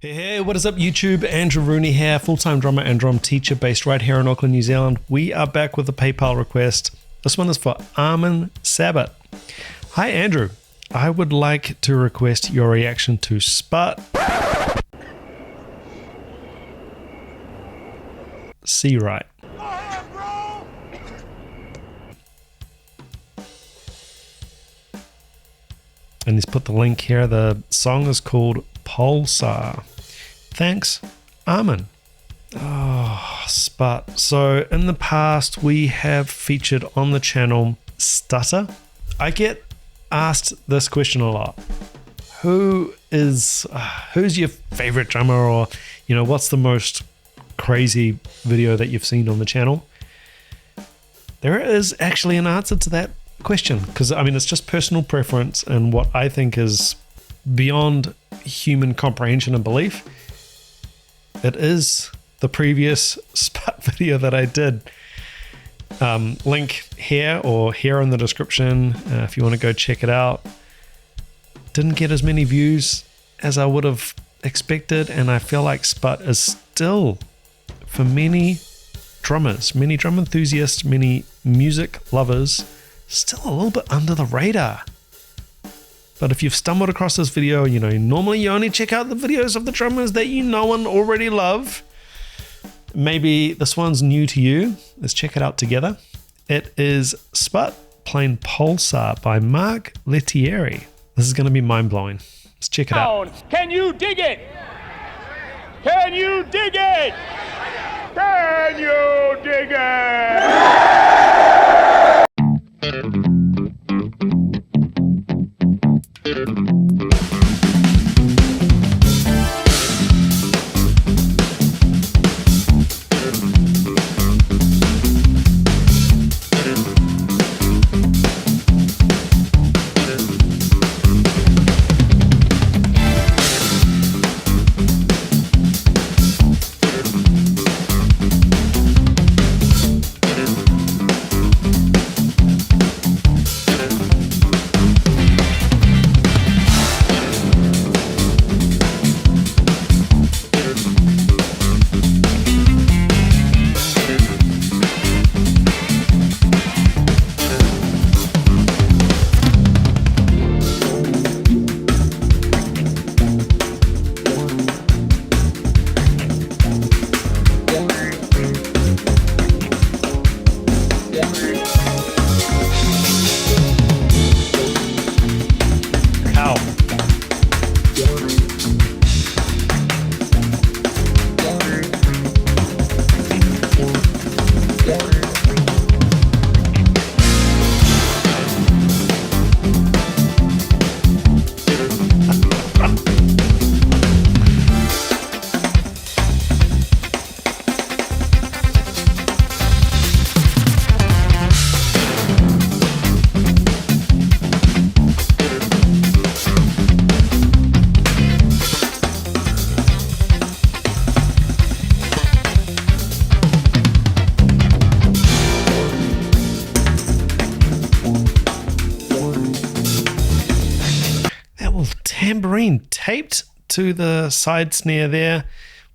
Hey, what is up YouTube? Andrew Rooney here, full-time drummer and drum teacher based right here in Auckland, New Zealand. We are back with a PayPal request. This one is for Armin Sabbat. Hi Andrew, I would like to request your reaction to SPUT, SEARIGHT. And he's put the link here. The song is called Pulsar. Thanks, Armin. Oh, SPUT. So in the past, we have featured on the channel Stutter. I get asked this question a lot. Who's your favorite drummer, or what's the most crazy video that you've seen on the channel? There is actually an answer to that question, because it's just personal preference and what I think is beyond human comprehension and belief. It is the previous SPUT video that I did. Link here or here in the description if you want to go check it out. Didn't get as many views as I would have expected, and I feel like SPUT is still, for many drummers, many drum enthusiasts, many music lovers, still a little bit under the radar. But if you've stumbled across this video, normally you only check out the videos of the drummers that you know and already love. Maybe this one's new to you. Let's check it out together. It is SPUT playing Pulsar by Lettieri. This is going to be mind-blowing. Let's check it out. Can you dig it? Can you dig it? Can you dig it? Tambourine taped to the side snare there.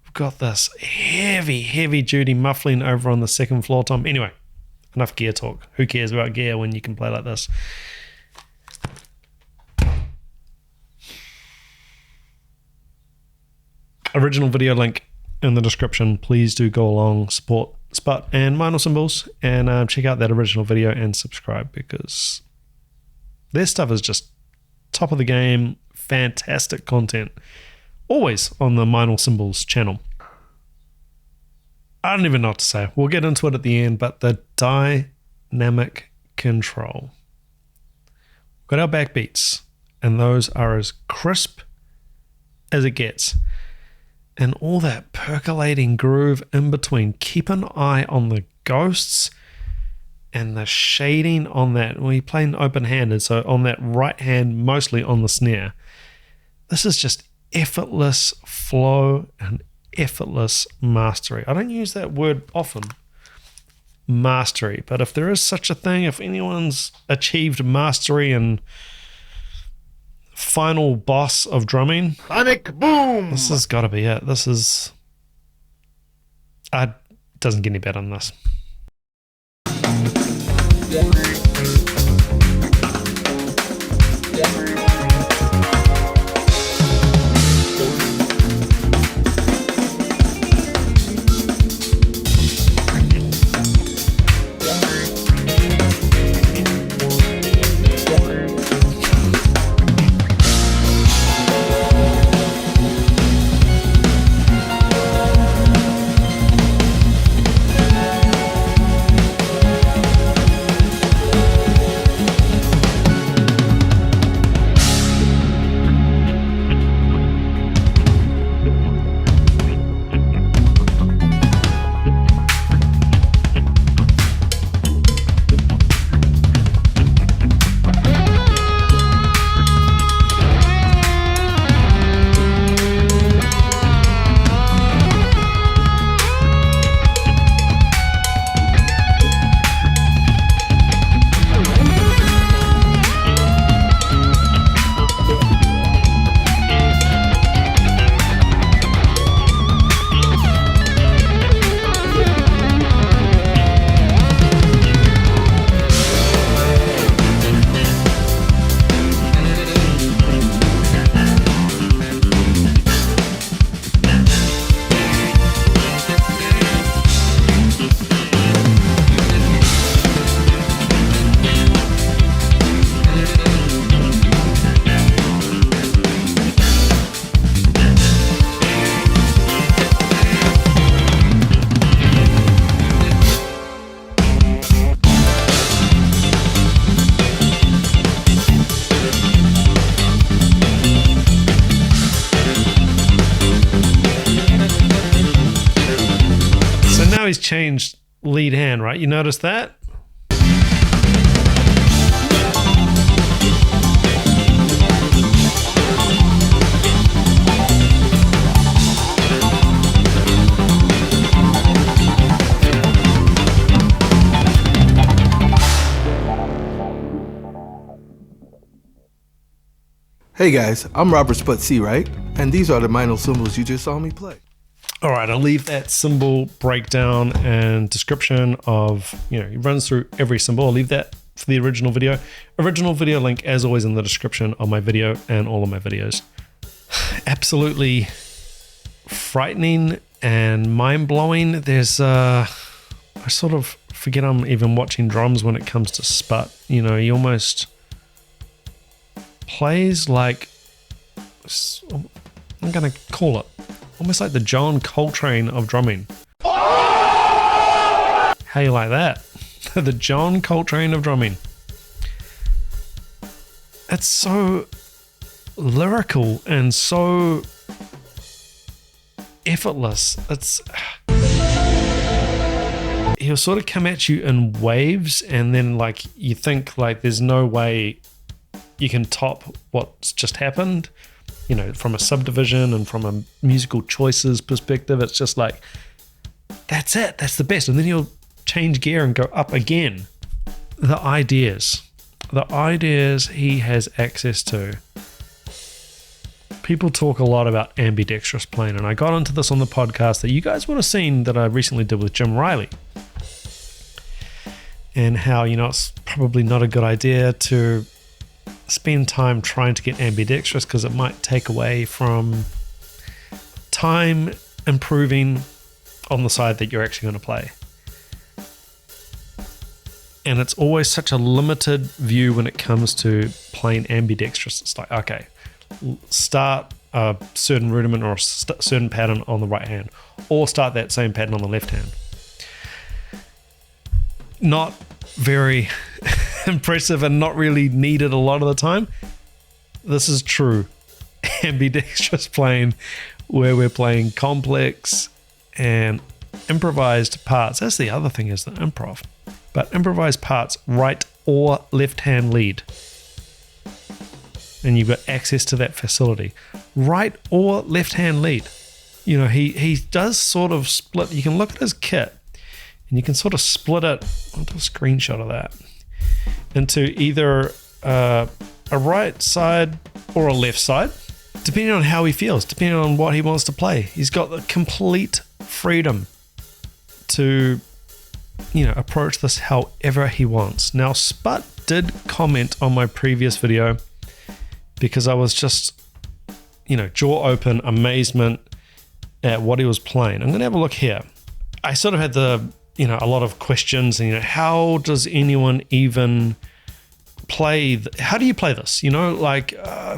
We've got this heavy duty muffling over on the second floor tom. Anyway, enough gear talk. Who cares about gear when you can play like this? Original video link in the description. Please do go along, support SPUT and Meinl Cymbals, and check out that original video and subscribe, because their stuff is just top of the game. Fantastic content, always on the Meinl Cymbals channel. I don't even know what to say. We'll get into it at the end, but the dynamic control. We've got our backbeats, and those are as crisp as it gets. And all that percolating groove in between. Keep an eye on the ghosts and the shading on that. We're playing open-handed, so on that right hand, mostly on the snare. This is just effortless flow and effortless mastery. I don't use that word often, mastery, but if there is such a thing, if anyone's achieved mastery in final boss of drumming. Sonic boom! This has got to be it. This is... doesn't get any better than this. He's changed lead hand, right? You notice that? Hey guys, I'm Robert SPUT SEARIGHT, and these are the Meinl cymbals you just saw me play. All right, I'll leave that cymbal breakdown and description of, he runs through every cymbal. I'll leave that for the original video. Original video link, as always, in the description of my video and all of my videos. Absolutely frightening and mind-blowing. There's, I sort of forget I'm even watching drums when it comes to SPUT. He almost plays like, I'm going to call it, almost like the John Coltrane of drumming. How you like that? The John Coltrane of drumming. It's so lyrical and so effortless. He'll sort of come at you in waves, and then you think there's no way you can top what's just happened. From a subdivision and from a musical choices perspective, it's just that's it, that's the best. And then you'll change gear and go up again. The ideas he has access to. People talk a lot about ambidextrous playing, and I got into this on the podcast that you guys would have seen that I recently did with Jim Riley. And how, it's probably not a good idea to spend time trying to get ambidextrous because it might take away from time improving on the side that you're actually going to play. And it's always such a limited view when it comes to playing ambidextrous. It's okay, start a certain rudiment or a certain pattern on the right hand, or start that same pattern on the left hand. Not very impressive and not really needed a lot of the time. This is true ambidextrous playing, where we're playing complex and improvised parts. That's the other thing, is the improv. But improvised parts, right or left hand lead. And you've got access to that facility. Right or left hand lead. He does sort of split. You can look at his kit and you can sort of split it. I'll do a screenshot of that. Into either a right side or a left side, depending on how he feels, depending on what he wants to play. He's got the complete freedom to, approach this however he wants. Now, SPUT did comment on my previous video because I was just, jaw open, amazement at what he was playing. I'm going to have a look here. I sort of had a lot of questions, and, how does anyone even play? How do you play this?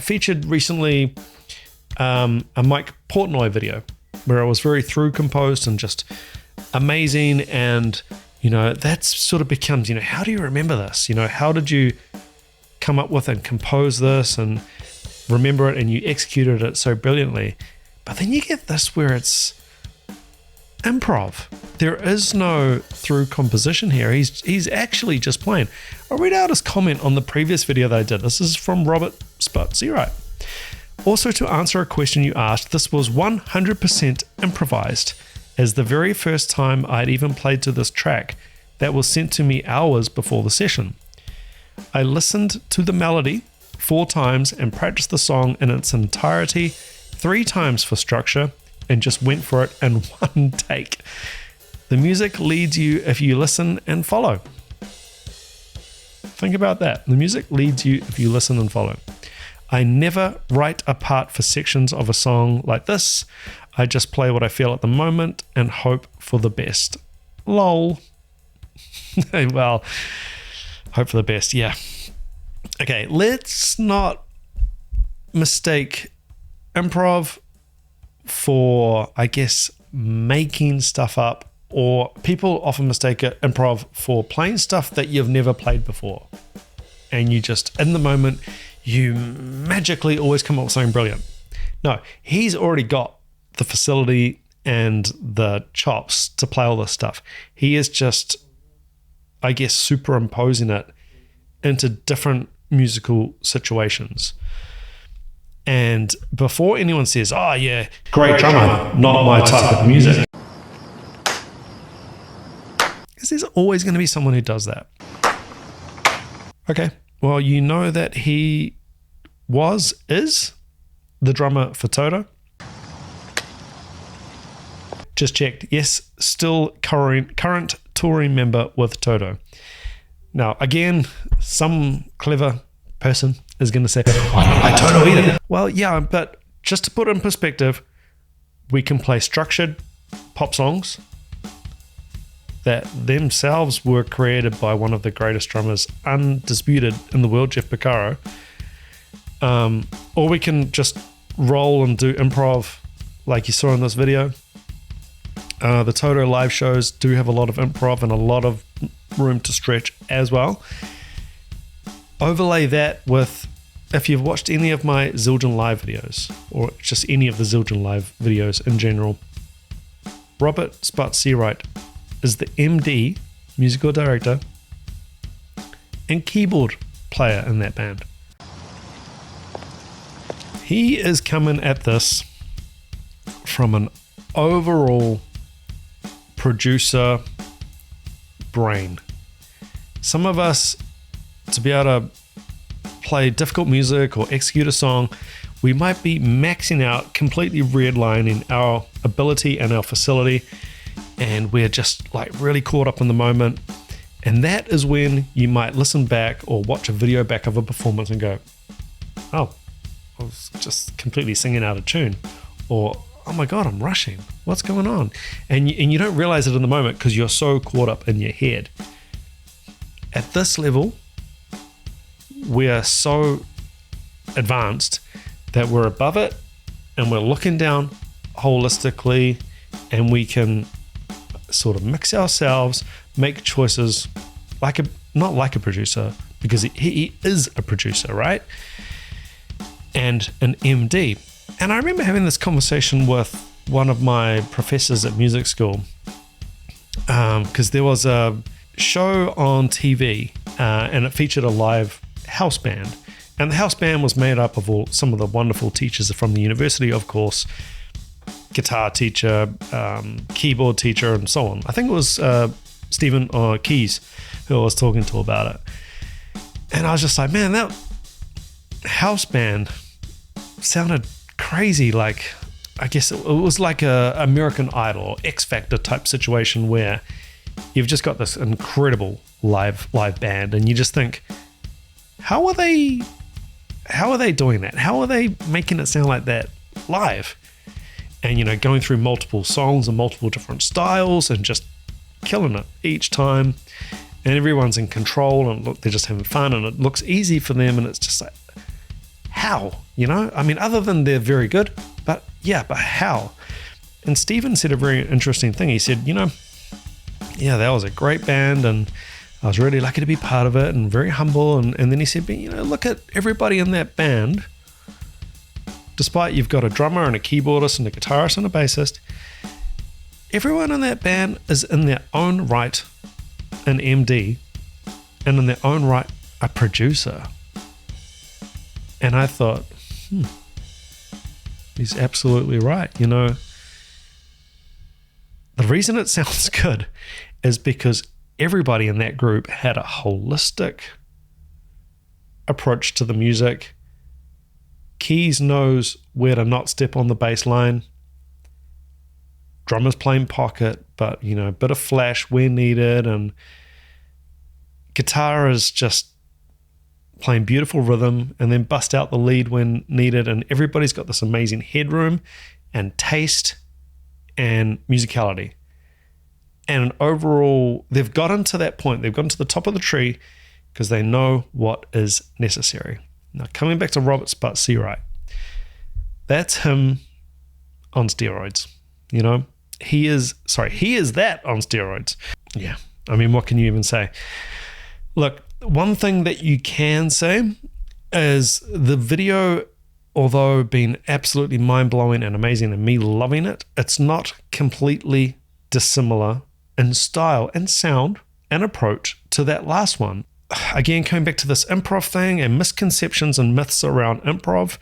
Featured recently a Mike Portnoy video where it was very through composed and just amazing. And, that sort of becomes, how do you remember this? How did you come up with and compose this and remember it, and you executed it so brilliantly? But then you get this where it's improv. There is no through composition here. He's actually just playing. I'll read out his comment on the previous video that I did. This is from Robert SPUT SEARIGHT. Also, to answer a question you asked, this was 100% improvised, as the very first time I'd even played to this track that was sent to me hours before the session. I listened to the melody 4 times and practiced the song in its entirety 3 times for structure, and just went for it in one take. The music leads you if you listen and follow. Think about that. The music leads you if you listen and follow. I never write a part for sections of a song like this. I just play what I feel at the moment and hope for the best. Lol. Well, hope for the best, yeah. Okay, let's not mistake improv for, I guess, making stuff up, or people often mistake it, improv, for playing stuff that you've never played before. And you just, in the moment, you magically always come up with something brilliant. No, he's already got the facility and the chops to play all this stuff. He is just, I guess, superimposing it into different musical situations. And before anyone says, oh yeah, great drummer, not my type of music, because there's always going to be someone who does that. Okay, well, you know that he is the drummer for Toto. Just checked. Yes, still current touring member with Toto. Now, again, some clever person is going to say, I don't like Toto either. Well, yeah, but just to put it in perspective, we can play structured pop songs that themselves were created by one of the greatest drummers, undisputed in the world, Jeff Porcaro. Or we can just roll and do improv like you saw in this video. The Toto live shows do have a lot of improv and a lot of room to stretch as well. Overlay that with, if you've watched any of my Zildjian live videos, or just any of the Zildjian live videos in general, Robert SPUT SEARIGHT is the MD, musical director, and keyboard player in that band. He is coming at this from an overall producer brain. Some of us, to be able to play difficult music or execute a song, we might be maxing out, completely redlining our ability and our facility, and we're just like really caught up in the moment. And that is when you might listen back or watch a video back of a performance and go, oh, I was just completely singing out of tune, or oh my God, I'm rushing. What's going on? And you don't realize it in the moment because you're so caught up in your head. At this level, we are so advanced that we're above it and we're looking down holistically, and we can sort of mix ourselves, make choices not like a producer, because he is a producer, right? And an MD. And I remember having this conversation with one of my professors at music school, because there was a show on TV and it featured a live house band. And the house band was made up of some of the wonderful teachers from the university, of course, guitar teacher, keyboard teacher, and so on. I think it was Stephen Keys who I was talking to about it. And I was just like, man, that house band sounded crazy. Like, I guess it was like a American Idol or X Factor type situation where you've just got this incredible live band, and you just think, how are they doing that? How are they making it sound like that live? And, you know, going through multiple songs and multiple different styles and just killing it each time. And everyone's in control and look, they're just having fun and it looks easy for them. And it's just like, how? You know? I mean, other than they're very good, but how? And Stephen said a very interesting thing. He said, you know, yeah, that was a great band and I was really lucky to be part of it and very humble. And then he said, but, you know, look at everybody in that band. Despite you've got a drummer and a keyboardist and a guitarist and a bassist, everyone in that band is in their own right an MD and in their own right a producer. And I thought, he's absolutely right. You know, the reason it sounds good is because everybody in that group had a holistic approach to the music. Keys knows where to not step on the bass line. Drummers playing pocket, but, you know, a bit of flash where needed. And guitar is just playing beautiful rhythm and then bust out the lead when needed. And everybody's got this amazing headroom and taste and musicality. And overall, they've gotten to that point. They've gotten to the top of the tree because they know what is necessary. Now, coming back to Robert SPUT SEARIGHT, that's him on steroids. You know, he is that on steroids. Yeah, I mean, what can you even say? Look, one thing that you can say is the video, although being absolutely mind-blowing and amazing and me loving it, it's not completely dissimilar in style and sound and approach to that last one. Again, coming back to this improv thing and misconceptions and myths around improv,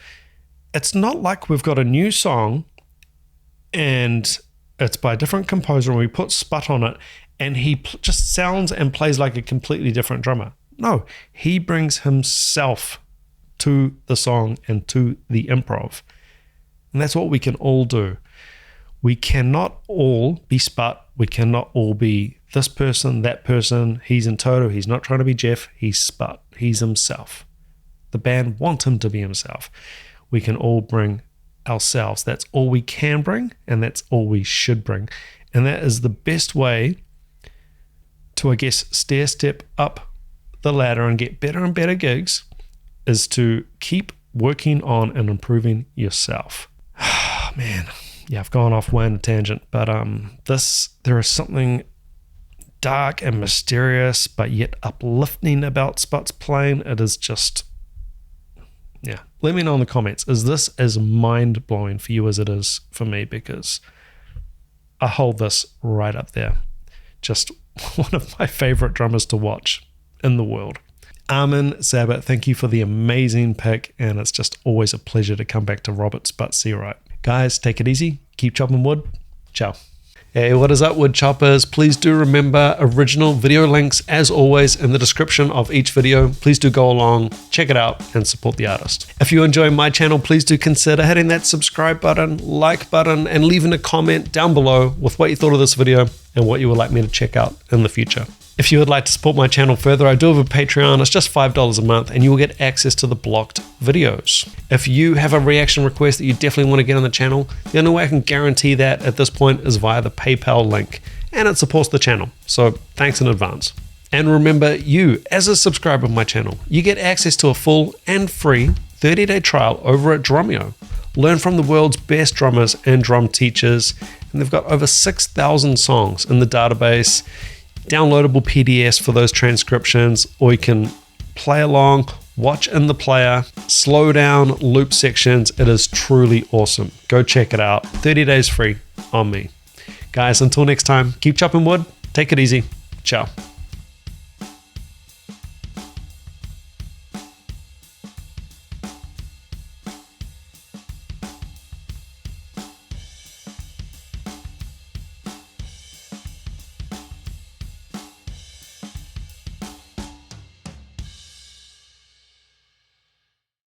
it's not like we've got a new song and it's by a different composer and we put SPUT on it and he just sounds and plays like a completely different drummer. No, he brings himself to the song and to the improv. And that's what we can all do. We cannot all be SPUT. We cannot all be this person, that person. He's in Toto. He's not trying to be Jeff. He's SPUT. He's himself. The band want him to be himself. We can all bring ourselves. That's all we can bring, and that's all we should bring. And that is the best way to, I guess, step up the ladder and get better and better gigs, is to keep working on and improving yourself. Man, yeah, I've gone off way on a tangent, but there is something dark and mysterious, but yet uplifting about SPUT's playing. It is just, yeah. Let me know in the comments, is this as mind-blowing for you as it is for me? Because I hold this right up there. Just one of my favorite drummers to watch in the world. Armin Sabbath, thank you for the amazing pick, and it's just always a pleasure to come back to Robert SPUT SEARIGHT. Guys, take it easy. Keep chopping wood. Ciao. Hey, what is up, wood choppers? Please do remember original video links, as always, in the description of each video. Please do go along, check it out, and support the artist. If you enjoy my channel, please do consider hitting that subscribe button, like button, and leaving a comment down below with what you thought of this video and what you would like me to check out in the future. If you would like to support my channel further, I do have a Patreon. It's just $5 a month and you will get access to the blocked videos. If you have a reaction request that you definitely want to get on the channel, the only way I can guarantee that at this point is via the PayPal link, and it supports the channel. So thanks in advance. And remember, you as a subscriber of my channel, you get access to a full and free 30-day trial over at DRUMEO. Learn from the world's best drummers and drum teachers, and they've got over 6,000 songs in the database. Downloadable PDFs for those transcriptions, or you can play along, watch in the player, slow down loop sections. It is truly awesome. Go check it out. 30 days free on me. Guys, until next time, keep chopping wood. Take it easy. Ciao.